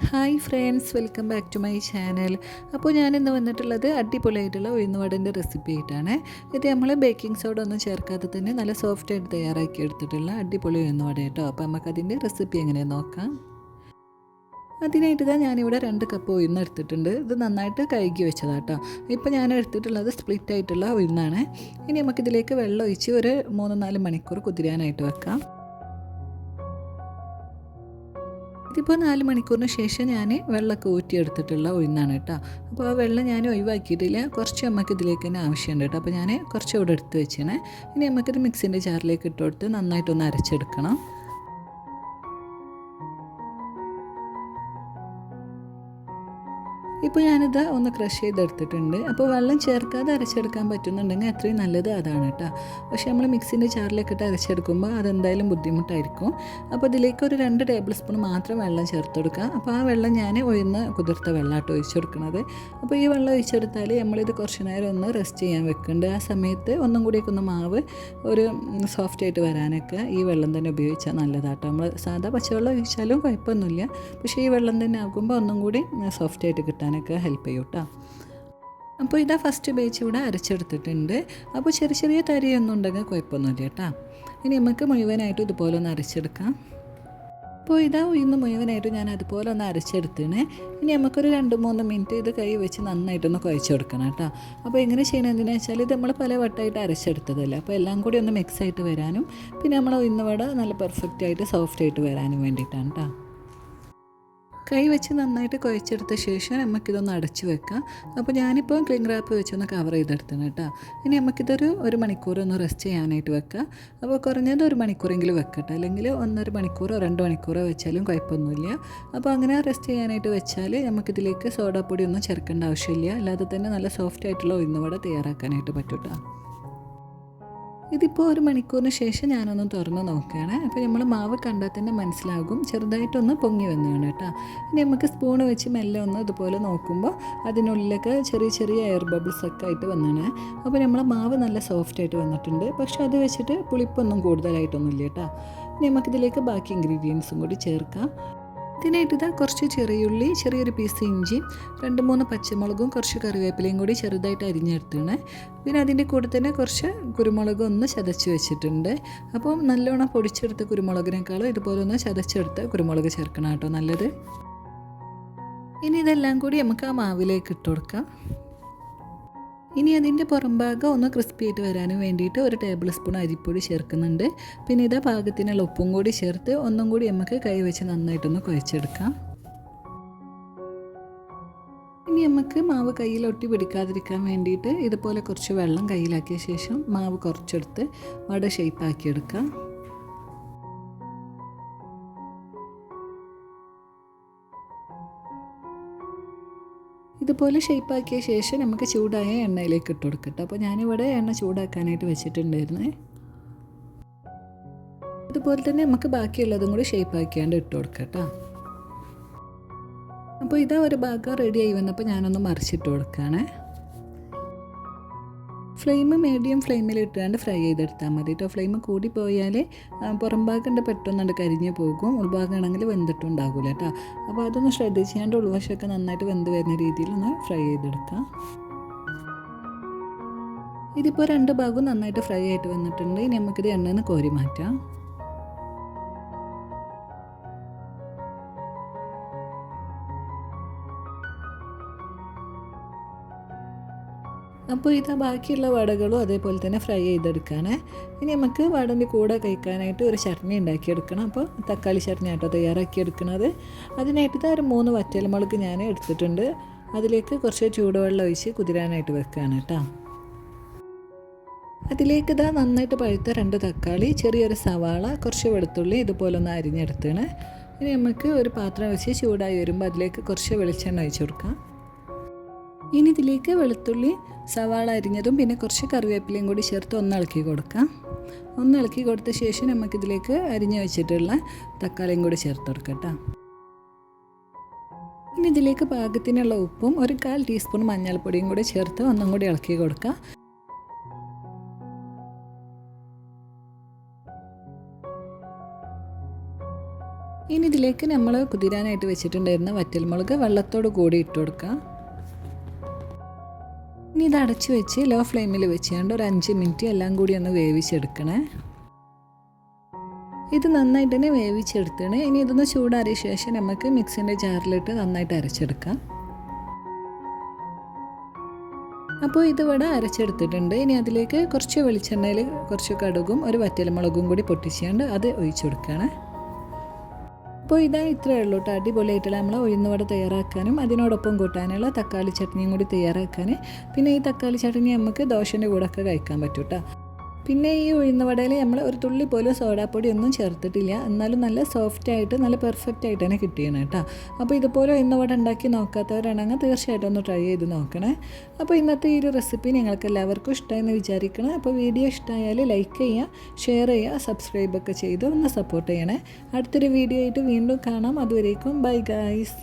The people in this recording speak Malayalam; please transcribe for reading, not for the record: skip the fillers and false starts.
Hi friends, welcome back to my channel. അപ്പോൾ ഞാനിന്ന് വന്നിട്ടുള്ളത് അടിപൊളിയായിട്ടുള്ള ഉഴുന്നുവടൻ്റെ റെസിപ്പി ആയിട്ടാണ്. ഇത് നമ്മൾ ബേക്കിംഗ് സോഡ ഒന്നും ചേർക്കാതെ തന്നെ നല്ല സോഫ്റ്റായിട്ട് തയ്യാറാക്കി എടുത്തിട്ടുള്ള അടിപൊളി ഉഴുന്നുവട കേട്ടോ. അപ്പോൾ നമുക്കതിൻ്റെ റെസിപ്പി എങ്ങനെയാണെന്ന് നോക്കാം. അതിനായിട്ട് ഞാനിവിടെ 2 കപ്പ് ഉഴുന്ന് എടുത്തിട്ടുണ്ട്. ഇത് നന്നായിട്ട് കഴുകി വെച്ചതാട്ടോ. ഇപ്പോൾ ഞാൻ എടുത്തിട്ടുള്ളത് സ്പ്ലിറ്റ് ആയിട്ടുള്ള ഉഴുന്നാണ്. ഇനി നമുക്കിതിലേക്ക് വെള്ളം ഒഴിച്ച് ഒരു 3-4 മണിക്കൂർ കുതിരാനായിട്ട് വെക്കാം. ഇതിപ്പോൾ 4 മണിക്കൂറിന് ശേഷം ഞാൻ വെള്ളമൊക്കെ ഊറ്റിയെടുത്തിട്ടുള്ള ഉഴുന്നാണ് കേട്ടോ. അപ്പോൾ ആ വെള്ളം ഞാൻ ഒഴിവാക്കിയിട്ടില്ല, കുറച്ച് നമുക്ക് ഇതിലേക്ക് തന്നെ ആവശ്യമുണ്ട് കേട്ടോ. അപ്പോൾ ഞാൻ കുറച്ച് ഇവിടെ എടുത്ത് വെച്ചാണ്. ഇനി നമുക്കിത് മിക്സിൻ്റെ ജാറിലേക്ക് ഇട്ട് കൊടുത്ത് നന്നായിട്ടൊന്ന് അരച്ചെടുക്കണം. ഇപ്പോൾ ഞാനിത് ഒന്ന് ക്രഷ് ചെയ്തെടുത്തിട്ടുണ്ട്. അപ്പോൾ വെള്ളം ചേർക്കാതെ അരച്ചെടുക്കാൻ പറ്റുന്നുണ്ടെങ്കിൽ അത്രയും നല്ലത് അതാണ് കേട്ടോ. പക്ഷേ നമ്മൾ മിക്സിൻ്റെ ജാറിലേക്ക് ഇട്ട് അരച്ചെടുക്കുമ്പോൾ അതെന്തായാലും ബുദ്ധിമുട്ടായിരിക്കും. അപ്പോൾ ഇതിലേക്ക് ഒരു 2 ടേബിൾ സ്പൂൺ മാത്രം വെള്ളം ചേർത്ത് കൊടുക്കുക. അപ്പോൾ ആ വെള്ളം ഞാൻ ഉയർന്ന് കുതിർത്ത വെള്ളമായിട്ട് ഒഴിച്ചു കൊടുക്കുന്നത്. അപ്പോൾ ഈ വെള്ളം ഒഴിച്ചെടുത്താൽ നമ്മളിത് കുറച്ച് നേരം ഒന്ന് റെസ്റ്റ് ചെയ്യാൻ വെക്കുന്നുണ്ട്. ആ സമയത്ത് ഒന്നും കൂടിയൊക്കെ ഒന്ന് മാവ് ഒരു സോഫ്റ്റായിട്ട് വരാനൊക്കെ ഈ വെള്ളം തന്നെ ഉപയോഗിച്ചാൽ നല്ലതാട്ടോ. നമ്മൾ സാധാ പച്ചവെള്ളം ഒഴിച്ചാലും കുഴപ്പമൊന്നുമില്ല. പക്ഷേ ഈ വെള്ളം തന്നെ ആകുമ്പോൾ ഒന്നും കൂടി സോഫ്റ്റായിട്ട് കിട്ടാനൊക്കെ ഹെൽപ്പ് ചെയ്യും കേട്ടോ. അപ്പോൾ ഇതാ ഫസ്റ്റ് ബാച്ച് ഇവിടെ അരച്ചെടുത്തിട്ടുണ്ട്. അപ്പോൾ ചെറിയ ചെറിയ തരിയൊന്നും ഉണ്ടെങ്കിൽ കുഴപ്പമൊന്നുമില്ല കേട്ടോ. ഇനി നമുക്ക് മുഴുവനായിട്ടും ഇതുപോലെ ഒന്ന് അരച്ചെടുക്കാം. അപ്പോൾ ഇതാ ഉഴുന്ന് മുഴുവനായിട്ട് ഞാൻ അതുപോലെ ഒന്ന് അരച്ചെടുത്തിന്. ഇനി നമുക്കൊരു 2-3 മിനിറ്റ് ഇത് കൈ വെച്ച് നന്നായിട്ടൊന്ന് കുഴച്ച് കൊടുക്കണം കേട്ടോ. അപ്പോൾ എങ്ങനെ ചെയ്യണം എന്തിനാ വെച്ചാൽ ഇത് നമ്മൾ പല വട്ടമായിട്ട് അരച്ചെടുത്തതല്ലേ. അപ്പോൾ എല്ലാം കൂടി ഒന്ന് മിക്സ് ആയിട്ട് വരാനും പിന്നെ നമ്മൾ ഉഴുന്ന് വട നല്ല പെർഫെക്റ്റായിട്ട് സോഫ്റ്റായിട്ട് വരാനും വേണ്ടിയിട്ടാണ് കേട്ടോ. കൈ വെച്ച് നന്നായിട്ട് കുഴച്ചെടുത്ത ശേഷം നമുക്കിതൊന്ന് അടച്ച് വെക്കാം. അപ്പോൾ ഞാനിപ്പോൾ ക്ലിംഗ് റാപ്പ് വെച്ചൊന്ന് കവർ ചെയ്തെടുത്തതാണ് കേട്ടോ. ഇനി നമുക്കിതൊരു 1 മണിക്കൂർ ഒന്ന് റെസ്റ്റ് ചെയ്യാനായിട്ട് വെക്കാം. അപ്പോൾ കുറഞ്ഞത് 1 മണിക്കൂറെങ്കിലും വെക്കട്ടെ, അല്ലെങ്കിൽ 1.5 മണിക്കൂറോ 2 മണിക്കൂറോ വെച്ചാലും കുഴപ്പമൊന്നുമില്ല. അപ്പോൾ അങ്ങനെ റെസ്റ്റ് ചെയ്യാനായിട്ട് വെച്ചാൽ നമുക്കിതിലേക്ക് സോഡാപ്പൊടി ഒന്നും ചേർക്കേണ്ട ആവശ്യമില്ല. അല്ലാതെ തന്നെ നല്ല സോഫ്റ്റ് ആയിട്ടുള്ള ഉഴുന്നുവട തയ്യാറാക്കാനായിട്ട് പറ്റും കേട്ടോ. ഇതിപ്പോൾ 1 മണിക്കൂറിന് ശേഷം ഞാനൊന്ന് തുറന്ന് നോക്കുകയാണ്. അപ്പോൾ നമ്മൾ മാവ് കണ്ടാൽ തന്നെ മനസ്സിലാകും ചെറുതായിട്ടൊന്ന് പൊങ്ങി വന്നതാണ് കേട്ടോ. ഇനി നമുക്ക് സ്പൂണ് വെച്ച് മെല്ലെ ഒന്ന് ഇതുപോലെ നോക്കുമ്പോൾ അതിനുള്ളിലൊക്കെ ചെറിയ ചെറിയ എയർ ബബിൾസ് ഒക്കെ ആയിട്ട് വന്നതാണ്. അപ്പോൾ നമ്മളെ മാവ് നല്ല സോഫ്റ്റായിട്ട് വന്നിട്ടുണ്ട്. പക്ഷേ അത് വെച്ചിട്ട് പുളിപ്പൊന്നും കൂടുതലായിട്ടൊന്നുമില്ല കേട്ടോ. ഇനി നമുക്കിതിലേക്ക് ബാക്കി ഇൻഗ്രീഡിയൻസും കൂടി ചേർക്കാം. ഇതിനായിട്ട് ഇതാ കുറച്ച് ചെറിയുള്ളി, ചെറിയൊരു പീസ് ഇഞ്ചി, 2-3 പച്ചമുളകും കുറച്ച് കറിവേപ്പിലയും കൂടി ചെറുതായിട്ട് അരിഞ്ഞെടുത്താണ്. പിന്നെ അതിൻ്റെ കൂടെ തന്നെ കുറച്ച് കുരുമുളക് ഒന്ന് ചതച്ച് വെച്ചിട്ടുണ്ട്. അപ്പോൾ നല്ലോണം പൊടിച്ചെടുത്ത കുരുമുളകിനേക്കാളും ഇതുപോലെ ഒന്ന് ചതച്ചെടുത്ത കുരുമുളക് ചേർക്കണം കേട്ടോ നല്ലത്. ഇനി ഇതെല്ലാം കൂടി നമുക്ക് ആ മാവിലേക്ക് ഇട്ട് കൊടുക്കാം. ഇനി അതിൻ്റെ പുറംഭാഗം ഒന്ന് ക്രിസ്പി ആയിട്ട് വരാനും വേണ്ടിയിട്ട് 1 ടേബിൾ സ്പൂൺ അരിപ്പൊടി ചേർക്കുന്നുണ്ട്. പിന്നെ ഇതാ പാകത്തിനുള്ള ഉപ്പും കൂടി ചേർത്ത് ഒന്നും കൂടി നമുക്ക് കൈ വെച്ച് നന്നായിട്ടൊന്ന് കുഴച്ചെടുക്കാം. ഇനി നമുക്ക് മാവ് കയ്യിൽ ഒട്ടി പിടിക്കാതിരിക്കാൻ വേണ്ടിയിട്ട് ഇതുപോലെ കുറച്ച് വെള്ളം കയ്യിലാക്കിയ ശേഷം മാവ് കുറച്ചെടുത്ത് വട ഷേപ്പാക്കിയെടുക്കാം. ഇതുപോലെ ഷേപ്പാക്കിയ ശേഷം നമുക്ക് ചൂടായ എണ്ണയിലേക്ക് ഇട്ട് കൊടുക്കട്ടെ. അപ്പോൾ ഞാനിവിടെ എണ്ണ ചൂടാക്കാനായിട്ട് വെച്ചിട്ടുണ്ടായിരുന്നേ. അതുപോലെ തന്നെ നമുക്ക് ബാക്കിയുള്ളതും കൂടി ഷേപ്പാക്കിയാണ്ട് ഇട്ട് കൊടുക്കട്ടോ. അപ്പോൾ ഇതാ ഒരു ഭാഗം റെഡി ആയി വന്നപ്പോൾ ഞാനൊന്ന് മറിച്ചിട്ട് കൊടുക്കുകയാണ്. ഫ്ലെയിം മീഡിയം ഫ്ലെയിമിൽ ഇട്ടുകൊണ്ട് ഫ്രൈ ചെയ്തെടുത്താൽ മതി കേട്ടോ. ഫ്ലെയിം കൂടി പോയാൽ പുറം ഭാഗം പെട്ടെന്നുണ്ട് കരിഞ്ഞ് പോകും, ഉൾഭാഗമാണെങ്കിൽ വെന്തിട്ടുണ്ടാകില്ല കേട്ടോ. അപ്പോൾ അതൊന്ന് ശ്രദ്ധിച്ചാണ്ട് ഉൾവശമൊക്കെ നന്നായിട്ട് വെന്ത് വരുന്ന രീതിയിലൊന്ന് ഫ്രൈ ചെയ്തെടുക്കാം. ഇതിപ്പോൾ 2 ഭാഗവും നന്നായിട്ട് ഫ്രൈ ആയിട്ട് വന്നിട്ടുണ്ട്. ഇനി നമുക്കിത് എണ്ണയിൽ നിന്ന് കോരി മാറ്റാം. അപ്പോൾ ഇതാ ബാക്കിയുള്ള വടകളും അതേപോലെ തന്നെ ഫ്രൈ ചെയ്തെടുക്കുകയാണ്. ഇനി നമുക്ക് വടൻ്റെ കൂടെ കഴിക്കാനായിട്ട് ഒരു ചട്നി ഉണ്ടാക്കിയെടുക്കണം. അപ്പോൾ തക്കാളി ചട്നി ആട്ടോ തയ്യാറാക്കിയെടുക്കുന്നത്. അതിനായിട്ട് ഇതാ ഒരു 3 വറ്റൽമുളക് ഞാൻ എടുത്തിട്ടുണ്ട്. അതിലേക്ക് കുറച്ച് ചൂടുവെള്ളം ഒഴിച്ച് കുതിരാനായിട്ട് വെക്കുകയാണ് കേട്ടോ. അതിലേക്ക് ഇതാ നന്നായിട്ട് പഴുത്ത 2 തക്കാളി, ചെറിയൊരു സവാള, കുറച്ച് വെളുത്തുള്ളി ഇതുപോലെ ഒന്ന് അരിഞ്ഞെടുത്താണ്. ഇനി നമുക്ക് ഒരു പാത്രം വെച്ച് ചൂടായി വരുമ്പോൾ അതിലേക്ക് കുറച്ച് വെളിച്ചെണ്ണ ഒഴിച്ച് കൊടുക്കാം. ഇനി ഇതിലേക്ക് വെളുത്തുള്ളി, സവാള അരിഞ്ഞതും പിന്നെ കുറച്ച് കറിവേപ്പിലയും കൂടി ചേർത്ത് ഒന്ന് ഇളക്കി കൊടുക്കാം. ഒന്ന് ഇളക്കി കൊടുത്ത ശേഷം നമുക്കിതിലേക്ക് അരിഞ്ഞു വെച്ചിട്ടുള്ള തക്കാളിയും കൂടി ചേർത്ത് കൊടുക്കാം കേട്ടോ. ഇനി ഇതിലേക്ക് പാകത്തിനുള്ള ഉപ്പും 1/4 ടീസ്പൂൺ മഞ്ഞൾപ്പൊടിയും കൂടി ചേർത്ത് ഒന്നും കൂടി ഇളക്കി കൊടുക്കാം. ഇനി ഇതിലേക്ക് ഇതിലേക്ക് നമ്മൾ കുതിരാനായിട്ട് വെച്ചിട്ടുണ്ടായിരുന്ന വറ്റൽമുളക് വെള്ളത്തോട് കൂടി ഇട്ട് കൊടുക്കാം. ഇനി ഇത് അടച്ച് വെച്ച് ലോ ഫ്ലെയിമിൽ വെച്ചുകൊണ്ട് ഒരു 5 മിനിറ്റ് എല്ലാം കൂടി ഒന്ന് വേവിച്ചെടുക്കണേ. ഇത് നന്നായിട്ട് തന്നെ വേവിച്ചെടുത്തണേ. ഇനി ഇതൊന്ന് ചൂടാറിയ ശേഷം നമുക്ക് മിക്സിൻ്റെ ജാറിലിട്ട് നന്നായിട്ട് അരച്ചെടുക്കാം. അപ്പോൾ ഇതിവിടെ അരച്ചെടുത്തിട്ടുണ്ട്. ഇനി അതിലേക്ക് കുറച്ച് വെളിച്ചെണ്ണയിൽ കുറച്ച് കടുകും ഒരു വറ്റൽമുളകും കൂടി പൊട്ടിച്ചുകൊണ്ട് അത് ഒഴിച്ചു കൊടുക്കുകയാണ്. അപ്പോൾ ഇതാ ഇത്രയേ ഉള്ളൂ കേട്ടോ. അടിപൊളിയായിട്ടുള്ള നമ്മൾ ഉഴുന്നുവട തയ്യാറാക്കാനും അതിനോടൊപ്പം കൂട്ടാനുള്ള തക്കാളി ചട്നിയും കൂടി തയ്യാറാക്കാൻ. പിന്നെ ഈ തക്കാളി ചട്നി നമുക്ക് ദോശൻ്റെ കൂടെ ഒക്കെ കഴിക്കാൻ പറ്റും കേട്ടോ. പിന്നെ ഈ ഉഴുന്നുവടയിൽ നമ്മൾ ഒരു തുള്ളി പോലും സോഡാപ്പൊടി ഒന്നും ചേർത്തിട്ടില്ല. എന്നാലും നല്ല സോഫ്റ്റായിട്ട് നല്ല പെർഫെക്റ്റ് ആയിട്ട് തന്നെ കിട്ടിയാണ് കേട്ടോ. അപ്പോൾ ഇതുപോലെ ഉഴുന്നുവട ഉണ്ടാക്കി നോക്കാത്തവരാണെങ്കിൽ തീർച്ചയായിട്ടും ഒന്ന് ട്രൈ ചെയ്ത് നോക്കണേ. അപ്പോൾ ഇന്നത്തെ ഈ ഒരു റെസിപ്പി നിങ്ങൾക്ക് എല്ലാവർക്കും ഇഷ്ടമായെന്ന് വിചാരിക്കണം. അപ്പോൾ വീഡിയോ ഇഷ്ടമായാൽ ലൈക്ക് ചെയ്യുക, ഷെയർ ചെയ്യുക, സബ്സ്ക്രൈബൊക്കെ ചെയ്ത് ഒന്ന് സപ്പോർട്ട് ചെയ്യണേ. അടുത്തൊരു വീഡിയോ ആയിട്ട് വീണ്ടും കാണാം. അതുവരേക്കും ബൈ ഗൈസ്.